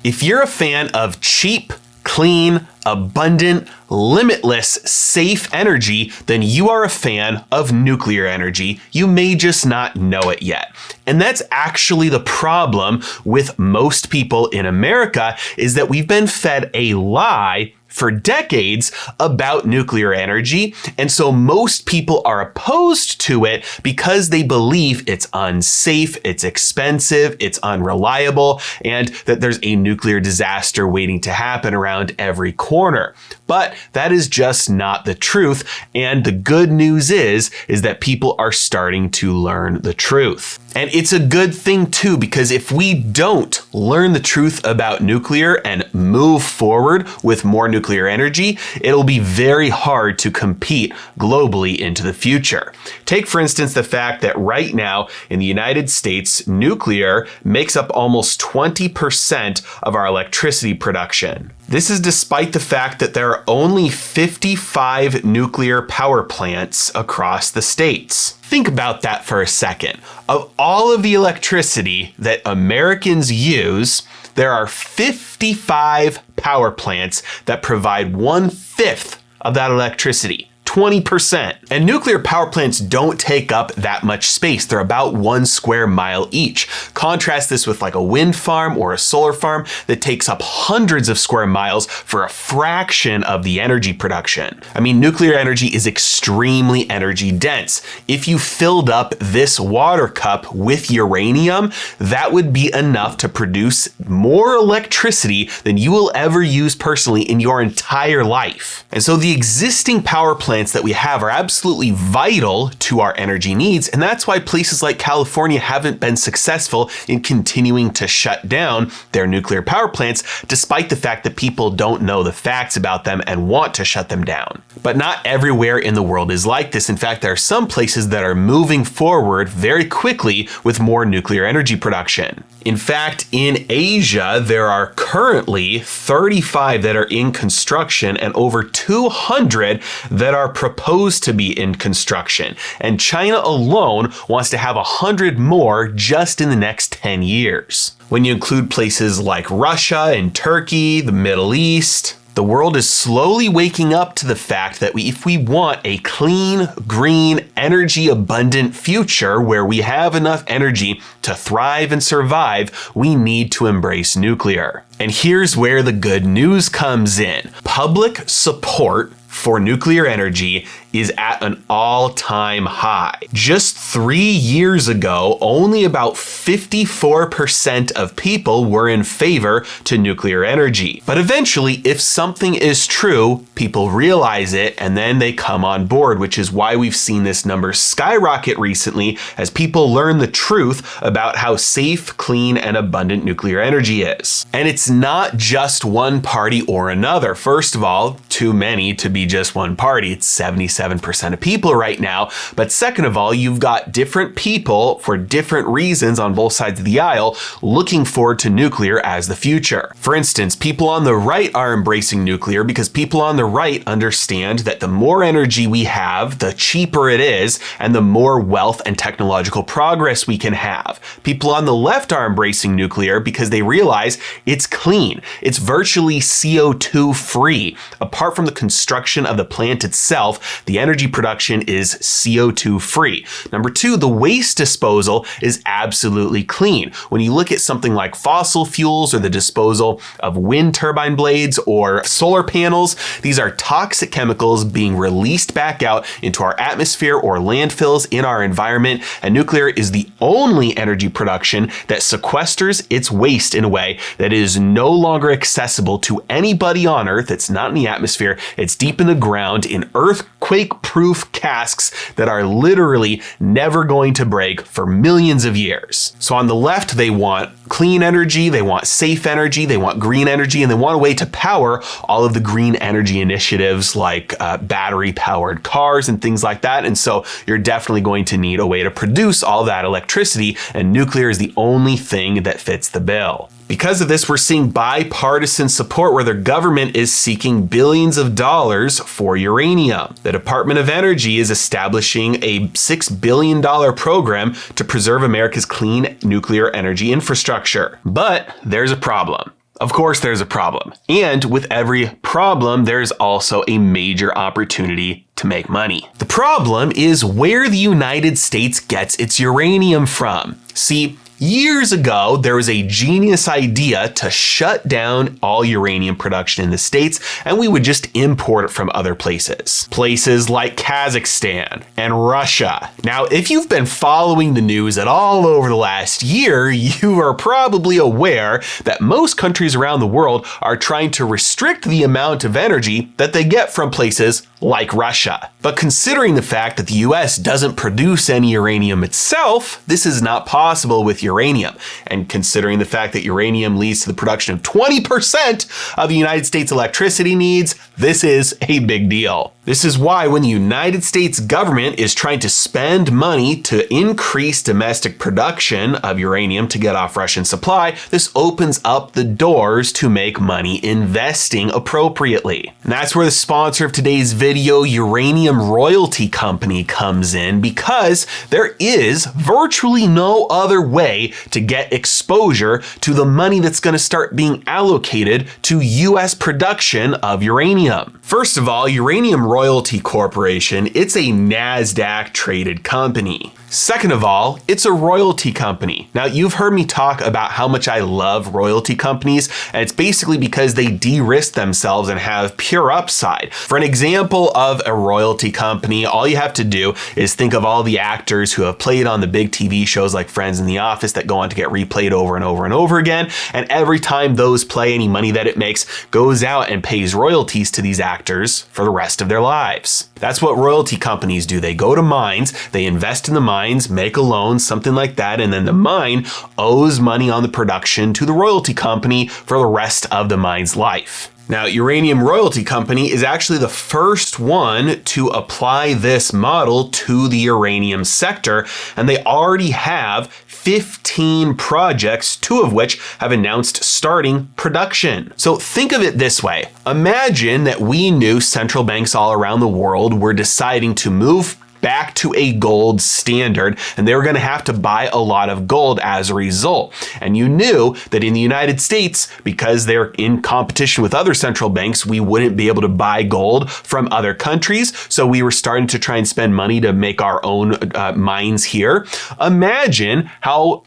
If you're a fan of cheap, clean, abundant, limitless, safe energy, then you are a fan of nuclear energy. You may just not know it yet. And that's actually the problem with most people in America, is that we've been fed a lie for decades about nuclear energy. And so most people are opposed to it because they believe it's unsafe, it's expensive, it's unreliable, and that there's a nuclear disaster waiting to happen around every corner. But that is just not the truth. And the good news is that people are starting to learn the truth. And it's a good thing too, because if we don't learn the truth about nuclear and move forward with more nuclear energy, it'll be very hard to compete globally into the future. Take, for instance, the fact that right now in the United States, nuclear makes up almost 20% of our electricity production. This is despite the fact that there are only 55 nuclear power plants across the states. Think about that for a second. Of all of the electricity that Americans use, there are 55 power plants that provide 1/5 of that electricity. 20%. And nuclear power plants don't take up that much space. They're about 1 square mile each. Contrast this with like a wind farm or a solar farm that takes up hundreds of square miles for a fraction of the energy production. I mean, nuclear energy is extremely energy dense. If you filled up this water cup with uranium, that would be enough to produce more electricity than you will ever use personally in your entire life. And so the existing power plants that we have are absolutely vital to our energy needs, and that's why places like California haven't been successful in continuing to shut down their nuclear power plants, despite the fact that people don't know the facts about them and want to shut them down. But not everywhere in the world is like this. In fact, there are some places that are moving forward very quickly with more nuclear energy production. In fact, in Asia, there are currently 35 that are in construction and over 200 that are proposed to be in construction. And China alone wants to have 100 more just in the next 10 years. When you include places like Russia and Turkey, the Middle East, the world is slowly waking up to the fact that if we want a clean, green, energy-abundant future where we have enough energy to thrive and survive, we need to embrace nuclear. And here's where the good news comes in. Public support for nuclear energy is at an all-time high. Just 3 years ago, only about 54% of people were in favor to nuclear energy. But eventually, if something is true, people realize it and then they come on board, which is why we've seen this number skyrocket recently as people learn the truth about how safe, clean, and abundant nuclear energy is. And it's not just one party or another. First of all, too many to be just one party. It's 77% of people right now. But second of all, you've got different people for different reasons on both sides of the aisle looking forward to nuclear as the future. For instance, people on the right are embracing nuclear because people on the right understand that the more energy we have, the cheaper it is, and the more wealth and technological progress we can have. People on the left are embracing nuclear because they realize it's clean. It's virtually CO2 free. Apart from the construction of the plant itself, the energy production is CO2 free. Number two, the waste disposal is absolutely clean. When you look at something like fossil fuels or the disposal of wind turbine blades or solar panels, these are toxic chemicals being released back out into our atmosphere or landfills in our environment, and nuclear is the only energy production that sequesters its waste in a way that is no longer accessible to anybody on Earth. It's not in the atmosphere, it's deep in the ground in earthquake-proof casks that are literally never going to break for millions of years. So on the left, they want clean energy, they want safe energy, they want green energy, and they want a way to power all of the green energy initiatives like battery-powered cars and things like that. And so you're definitely going to need a way to produce all that electricity, and nuclear is the only thing that fits the bill. Because of this, we're seeing bipartisan support where the government is seeking billions of dollars for uranium. The Department of Energy is establishing a $6 billion program to preserve America's clean nuclear energy infrastructure. But there's a problem. Of course, there's a problem. And with every problem, there's also a major opportunity to make money. The problem is where the United States gets its uranium from. See, years ago, there was a genius idea to shut down all uranium production in the States, and we would just import it from other places. Places like Kazakhstan and Russia. Now, if you've been following the news at all over the last year, you are probably aware that most countries around the world are trying to restrict the amount of energy that they get from places like Russia. But considering the fact that the US doesn't produce any uranium itself, this is not possible with uranium. And considering the fact that uranium leads to the production of 20% of the United States electricity needs, this is a big deal. This is why when the United States government is trying to spend money to increase domestic production of uranium to get off Russian supply, this opens up the doors to make money investing appropriately. And that's where the sponsor of today's video, Uranium Royalty Company, comes in, because there is virtually no other way to get exposure to the money that's going to start being allocated to US production of uranium. First of all, Uranium Royalty Corporation, it's a NASDAQ traded company. Second of all, it's a royalty company. Now, you've heard me talk about how much I love royalty companies, and it's basically because they de-risk themselves and have pure upside. For an example of a royalty company, all you have to do is think of all the actors who have played on the big TV shows like Friends and The Office that go on to get replayed over and over and over again, and every time those play, any money that it makes goes out and pays royalties to these actors for the rest of their lives. That's what royalty companies do. They go to mines, they invest in the mines, make a loan, something like that, and then the mine owes money on the production to the royalty company for the rest of the mine's life. Now, Uranium Royalty Company is actually the first one to apply this model to the uranium sector, and they already have 15 projects, 2 of which have announced starting production. So think of it this way. Imagine that we knew central banks all around the world were deciding to move back to a gold standard, and they were going to have to buy a lot of gold as a result. And you knew that in the United States, because they're in competition with other central banks, we wouldn't be able to buy gold from other countries. So we were starting to try and spend money to make our own mines here. Imagine how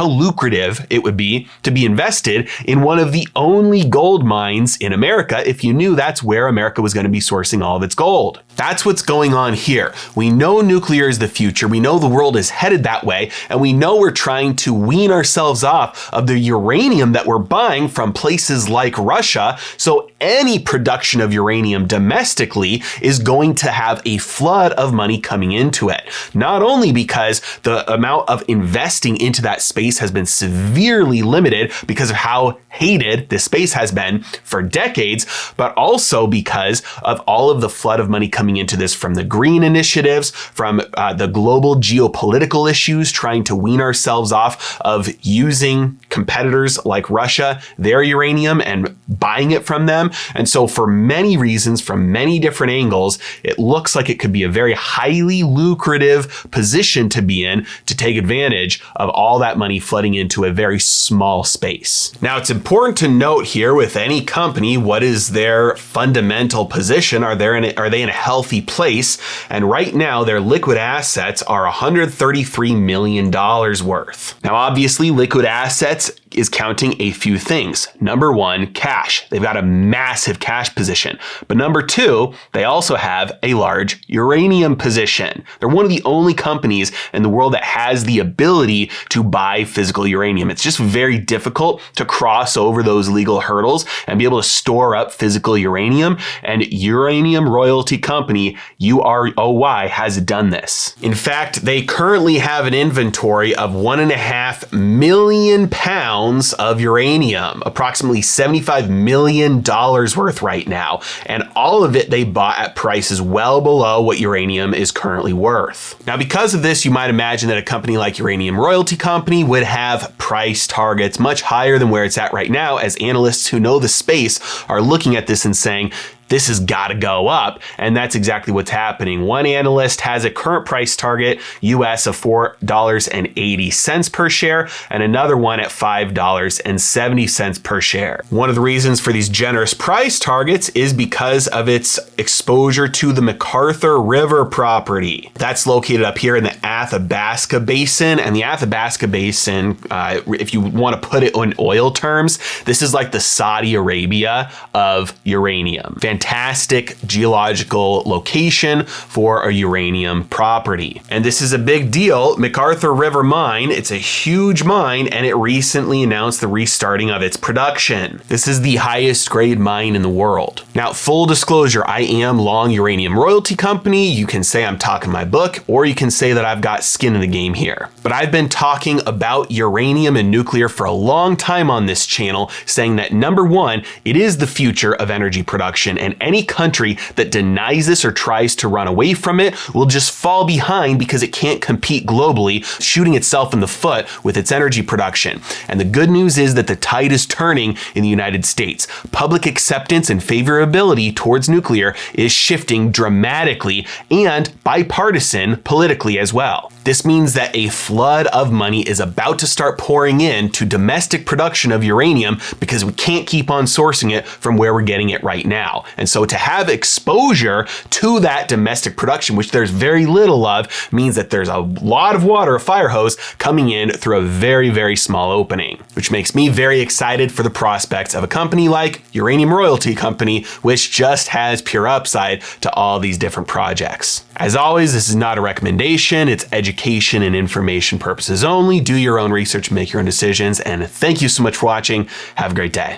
lucrative it would be to be invested in one of the only gold mines in America if you knew that's where America was going to be sourcing all of its gold. That's what's going on here. We know nuclear is the future. We know the world is headed that way, and we know we're trying to wean ourselves off of the uranium that we're buying from places like Russia. So any production of uranium domestically is going to have a flood of money coming into it. Not only because the amount of investing into that space has been severely limited because of how hated this space has been for decades, but also because of all of the flood of money coming into this from the green initiatives, from the global geopolitical issues, trying to wean ourselves off of using competitors like Russia, their uranium, and buying it from them. And so for many reasons, from many different angles, it looks like it could be a very highly lucrative position to be in to take advantage of all that money flooding into a very small space. Now, it's important to note here with any company, what is their fundamental position? Are they in a healthy place? And right now, their liquid assets are $133 million worth. Now, obviously, liquid assets is counting a few things. Number one, cash. They've got a massive cash position. But number two, they also have a large uranium position. They're one of the only companies in the world that has the ability to buy physical uranium. It's just very difficult to cross over those legal hurdles and be able to store up physical uranium. And Uranium Royalty Company, UROY, has done this. In fact, they currently have an inventory of 1.5 million pounds of uranium, approximately $75 million worth right now. And all of it they bought at prices well below what uranium is currently worth. Now, because of this, you might imagine that a company like Uranium Royalty Company would have price targets much higher than where it's at right now, as analysts who know the space are looking at this and saying, this has got to go up. And that's exactly what's happening. One analyst has a current price target US of $4.80 per share, and another one at $5.70 per share. One of the reasons for these generous price targets is because of its exposure to the McArthur River property. That's located up here in the Athabasca Basin, and the Athabasca Basin, if you want to put it in oil terms, this is like the Saudi Arabia of uranium. Fantastic geological location for a uranium property. And this is a big deal. McArthur River Mine, it's a huge mine, and it recently announced the restarting of its production. This is the highest grade mine in the world. Now, full disclosure, I am long Uranium Royalty Company. You can say I'm talking my book, or you can say that I've got skin in the game here. But I've been talking about uranium and nuclear for a long time on this channel, saying that number one, it is the future of energy production, and any country that denies this or tries to run away from it will just fall behind because it can't compete globally, shooting itself in the foot with its energy production. And the good news is that the tide is turning in the United States. Public acceptance and favorability towards nuclear is shifting dramatically, and bipartisan politically as well. This means that a flood of money is about to start pouring in to domestic production of uranium because we can't keep on sourcing it from where we're getting it right now. And so to have exposure to that domestic production, which there's very little of, means that there's a lot of water, a fire hose, coming in through a very, very small opening, which makes me very excited for the prospects of a company like Uranium Royalty Company, which just has pure upside to all these different projects. As always, this is not a recommendation, it's education and information purposes only. Do your own research, make your own decisions, and thank you so much for watching. Have a great day.